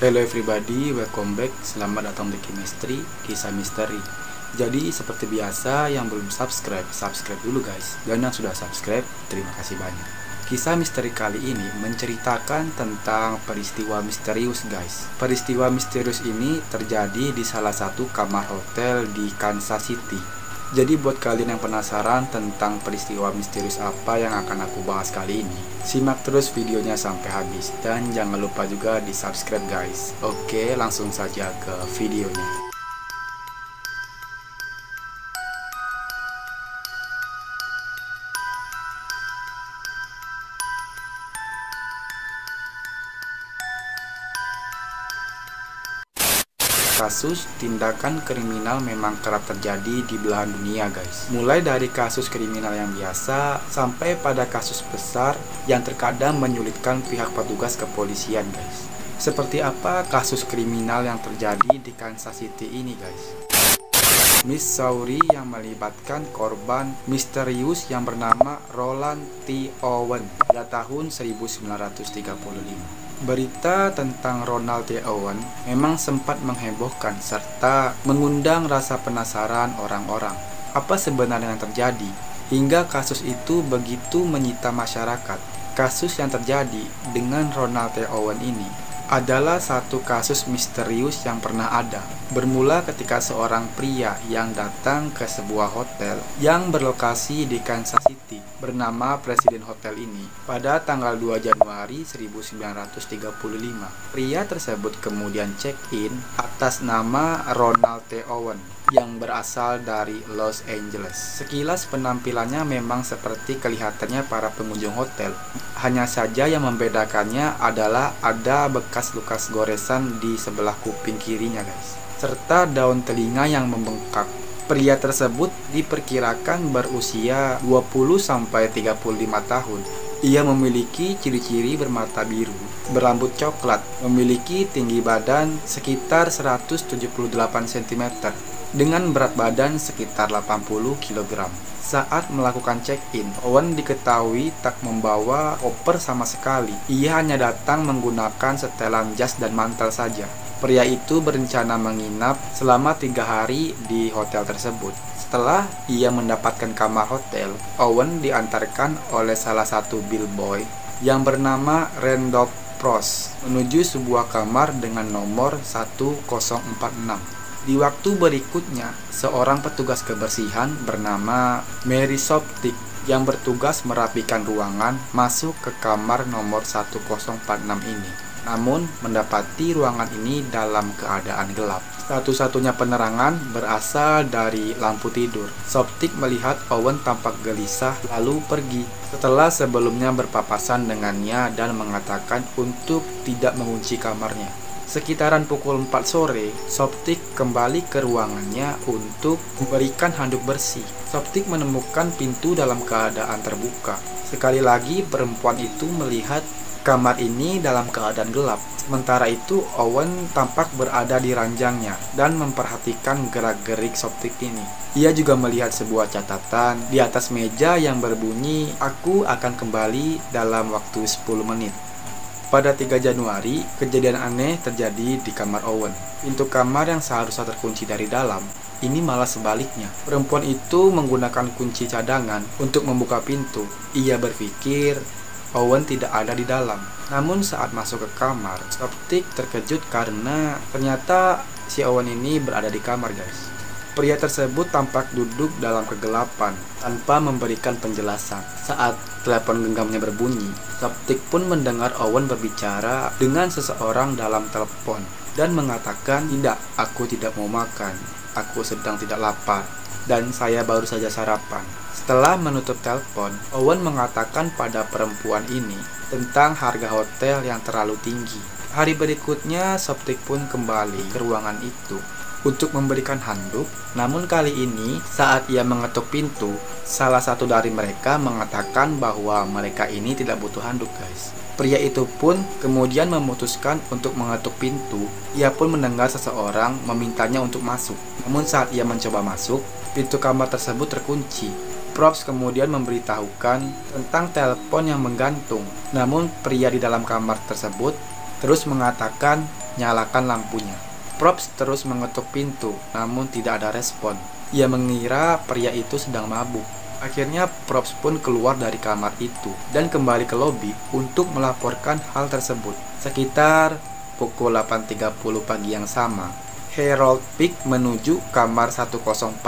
Hello everybody, welcome back. Selamat datang di Chemistry, kisah misteri. Jadi seperti biasa, yang belum subscribe dulu guys. Dan yang sudah subscribe, terima kasih banyak. Kisah misteri kali ini menceritakan tentang peristiwa misterius guys. Peristiwa misterius ini terjadi di salah satu kamar hotel di Kansas City. Jadi buat kalian yang penasaran tentang peristiwa misterius apa yang akan aku bahas kali ini, simak terus videonya sampai habis dan jangan lupa juga di subscribe guys. Oke, langsung saja ke videonya. Kasus tindakan kriminal memang kerap terjadi di belahan dunia guys. Mulai dari kasus kriminal yang biasa sampai pada kasus besar yang terkadang menyulitkan pihak petugas kepolisian guys. Seperti apa kasus kriminal yang terjadi di Kansas City ini guys? Missouri yang melibatkan korban misterius yang bernama Roland T. Owen pada tahun 1935. Berita tentang Ronald T. Owen memang sempat menghebohkan serta mengundang rasa penasaran orang-orang. Apa sebenarnya yang terjadi hingga kasus itu begitu menyita masyarakat? Kasus yang terjadi dengan Ronald T. Owen ini adalah satu kasus misterius yang pernah ada. Bermula ketika seorang pria yang datang ke sebuah hotel yang berlokasi di Kansas City bernama Presiden Hotel ini pada tanggal 2 Januari 1935. Pria tersebut kemudian check-in atas nama Ronald T. Owen yang berasal dari Los Angeles. Sekilas penampilannya memang seperti kelihatannya para pengunjung hotel. Hanya saja yang membedakannya adalah ada bekas lukas goresan di sebelah kuping kirinya guys, serta daun telinga yang membengkak. Pria tersebut diperkirakan berusia 20-35 tahun. Ia memiliki ciri-ciri bermata biru, berambut coklat, memiliki tinggi badan sekitar 178 cm, dengan berat badan sekitar 80 kg. Saat melakukan check-in, Owen diketahui tak membawa koper sama sekali. Ia hanya datang menggunakan setelan jas dan mantel saja. Pria itu berencana menginap selama 3 hari di hotel tersebut. Setelah ia mendapatkan kamar hotel, Owen diantarkan oleh salah satu bellboy yang bernama Randolph Frost menuju sebuah kamar dengan nomor 1046. Di waktu berikutnya, seorang petugas kebersihan bernama Mary Soptic yang bertugas merapikan ruangan masuk ke kamar nomor 1046 ini. Namun, mendapati ruangan ini dalam keadaan gelap. Satu-satunya penerangan berasal dari lampu tidur. Soptic melihat Owen tampak gelisah lalu pergi setelah sebelumnya berpapasan dengannya dan mengatakan untuk tidak mengunci kamarnya. Sekitaran pukul 4 sore, Soptic kembali ke ruangannya untuk memberikan handuk bersih. Soptic menemukan pintu dalam keadaan terbuka. Sekali lagi perempuan itu melihat kamar ini dalam keadaan gelap. Sementara itu Owen tampak berada di ranjangnya dan memperhatikan gerak-gerik Soptic ini. Ia juga melihat sebuah catatan di atas meja yang berbunyi, "Aku akan kembali dalam waktu 10 menit." Pada 3 Januari, kejadian aneh terjadi di kamar Owen. Pintu kamar yang seharusnya terkunci dari dalam, ini malah sebaliknya. Perempuan itu menggunakan kunci cadangan untuk membuka pintu. Ia berpikir Owen tidak ada di dalam. Namun saat masuk ke kamar, Soptic terkejut karena ternyata si Owen ini berada di kamar guys. Pria tersebut tampak duduk dalam kegelapan tanpa memberikan penjelasan. Saat telepon genggamnya berbunyi, Soptic pun mendengar Owen berbicara dengan seseorang dalam telepon dan mengatakan, "Tidak, aku tidak mau makan. Aku sedang tidak lapar dan saya baru saja sarapan." Setelah menutup telepon, Owen mengatakan pada perempuan ini tentang harga hotel yang terlalu tinggi. Hari berikutnya, Soptic pun kembali ke ruangan itu untuk memberikan handuk. Namun kali ini saat ia mengetuk pintu, salah satu dari mereka mengatakan bahwa mereka ini tidak butuh handuk guys. Pria itu pun kemudian memutuskan untuk mengetuk pintu. Ia pun mendengar seseorang memintanya untuk masuk. Namun saat ia mencoba masuk, pintu kamar tersebut terkunci. Props kemudian memberitahukan tentang telepon yang menggantung. Namun pria di dalam kamar tersebut terus mengatakan nyalakan lampunya. Probst terus mengetuk pintu, namun tidak ada respon. Ia mengira pria itu sedang mabuk. Akhirnya Probst pun keluar dari kamar itu dan kembali ke lobi untuk melaporkan hal tersebut. Sekitar pukul 8.30 pagi yang sama, Harold Peak menuju kamar 1046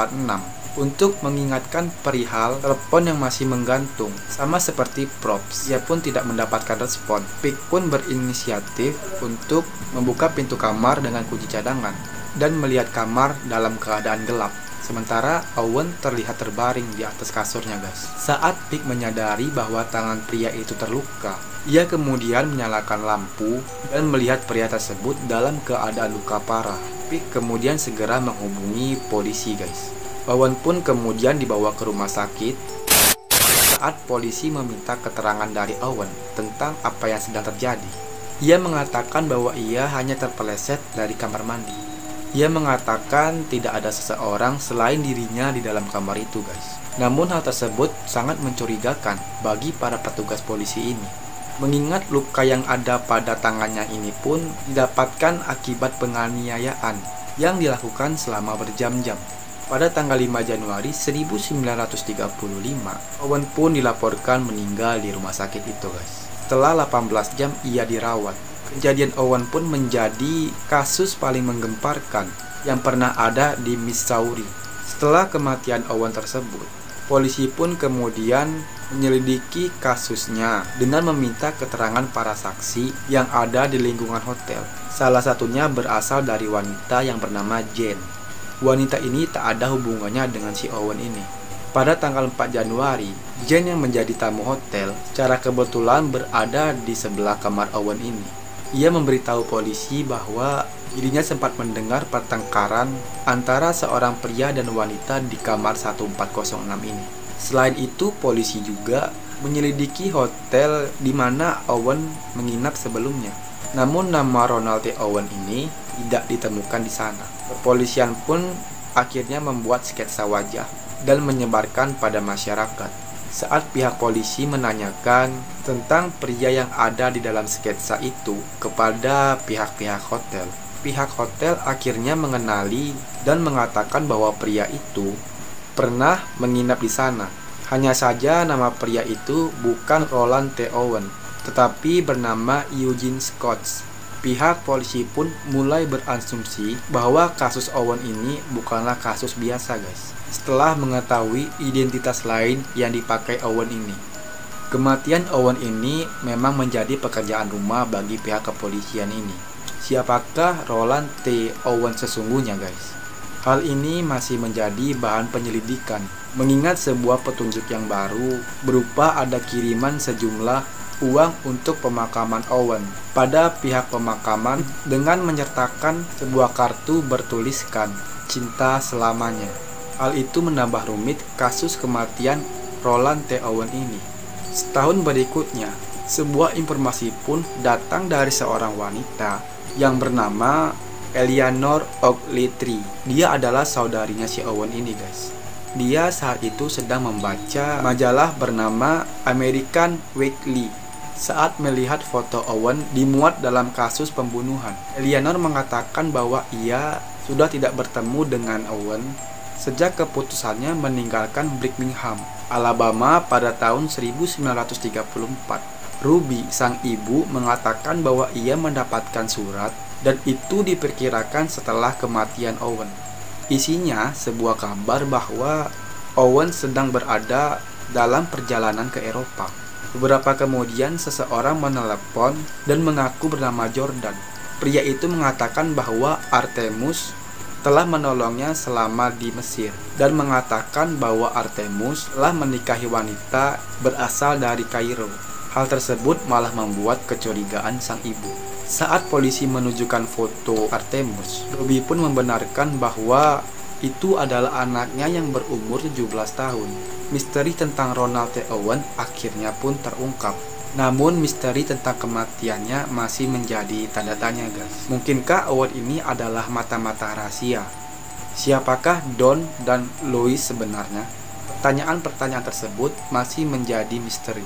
untuk mengingatkan perihal telepon yang masih menggantung. Sama seperti Probst, ia pun tidak mendapatkan respon. Peak pun berinisiatif untuk membuka pintu kamar dengan kunci cadangan dan melihat kamar dalam keadaan gelap. Sementara Owen terlihat terbaring di atas kasurnya, guys. Saat Peak menyadari bahwa tangan pria itu terluka, ia kemudian menyalakan lampu dan melihat pria tersebut dalam keadaan luka parah. Peak kemudian segera menghubungi polisi, guys. Owen pun kemudian dibawa ke rumah sakit. Saat polisi meminta keterangan dari Owen tentang apa yang sedang terjadi, ia mengatakan bahwa ia hanya terpeleset dari kamar mandi. Ia mengatakan tidak ada seseorang selain dirinya di dalam kamar itu, guys. Namun hal tersebut sangat mencurigakan bagi para petugas polisi ini, mengingat luka yang ada pada tangannya ini pun didapatkan akibat penganiayaan yang dilakukan selama berjam-jam. Pada tanggal 5 Januari 1935, Owen pun dilaporkan meninggal di rumah sakit itu, guys. Setelah 18 jam ia dirawat. Kejadian Owen pun menjadi kasus paling menggemparkan yang pernah ada di Missouri. Setelah kematian Owen tersebut, polisi pun kemudian menyelidiki kasusnya dengan meminta keterangan para saksi yang ada di lingkungan hotel. Salah satunya berasal dari wanita yang bernama Jane. Wanita ini tak ada hubungannya dengan si Owen ini. Pada tanggal 4 Januari, Jane yang menjadi tamu hotel secara kebetulan berada di sebelah kamar Owen ini. Ia memberitahu polisi bahwa dirinya sempat mendengar pertengkaran antara seorang pria dan wanita di kamar 1406 ini. Selain itu, polisi juga menyelidiki hotel di mana Owen menginap sebelumnya. Namun nama Ronald T. Owen ini tidak ditemukan di sana. Kepolisian pun akhirnya membuat sketsa wajah dan menyebarkan pada masyarakat. Saat pihak polisi menanyakan tentang pria yang ada di dalam sketsa itu kepada pihak-pihak hotel akhirnya mengenali dan mengatakan bahwa pria itu pernah menginap di sana. Hanya saja nama pria itu bukan Roland T. Owen, tetapi bernama Eugene Scott. Pihak polisi pun mulai berasumsi bahwa kasus Owen ini bukanlah kasus biasa, guys. Setelah mengetahui identitas lain yang dipakai Owen ini. Kematian Owen ini memang menjadi pekerjaan rumah bagi pihak kepolisian ini. Siapakah Roland T. Owen sesungguhnya, guys? Hal ini masih menjadi bahan penyelidikan, mengingat sebuah petunjuk yang baru berupa ada kiriman sejumlah uang untuk pemakaman Owen pada pihak pemakaman dengan menyertakan sebuah kartu bertuliskan cinta selamanya. Hal itu menambah rumit kasus kematian Roland T. Owen ini. Setahun berikutnya, sebuah informasi pun datang dari seorang wanita yang bernama Eleanor Ogletree. Dia adalah saudarinya si Owen ini, guys. Dia saat itu sedang membaca majalah bernama American Weekly. Saat melihat foto Owen dimuat dalam kasus pembunuhan, Eleanor mengatakan bahwa ia sudah tidak bertemu dengan Owen sejak keputusannya meninggalkan Birmingham, Alabama pada tahun 1934. Ruby, sang ibu, mengatakan bahwa ia mendapatkan surat dan itu diperkirakan setelah kematian Owen. Isinya sebuah kabar bahwa Owen sedang berada dalam perjalanan ke Eropa. Beberapa kemudian seseorang menelepon dan mengaku bernama Jordan. Pria itu mengatakan bahwa Artemus telah menolongnya selama di Mesir dan mengatakan bahwa Artemus telah menikahi wanita berasal dari Kairo. Hal tersebut malah membuat kecurigaan sang ibu. Saat polisi menunjukkan foto Artemus, Ruby pun membenarkan bahwa itu adalah anaknya yang berumur 17 tahun. Misteri tentang Ronald T. Owen akhirnya pun terungkap. Namun misteri tentang kematiannya masih menjadi tanda tanya, guys. Mungkinkah Owen ini adalah mata-mata rahasia? Siapakah Don dan Louis sebenarnya? Pertanyaan-pertanyaan tersebut masih menjadi misteri.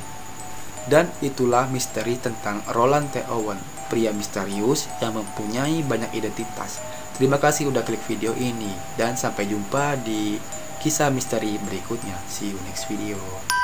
Dan itulah misteri tentang Roland T. Owen. pria misterius yang mempunyai banyak identitas. Terima kasih udah klik video ini dan sampai jumpa di kisah misteri berikutnya. See you next video.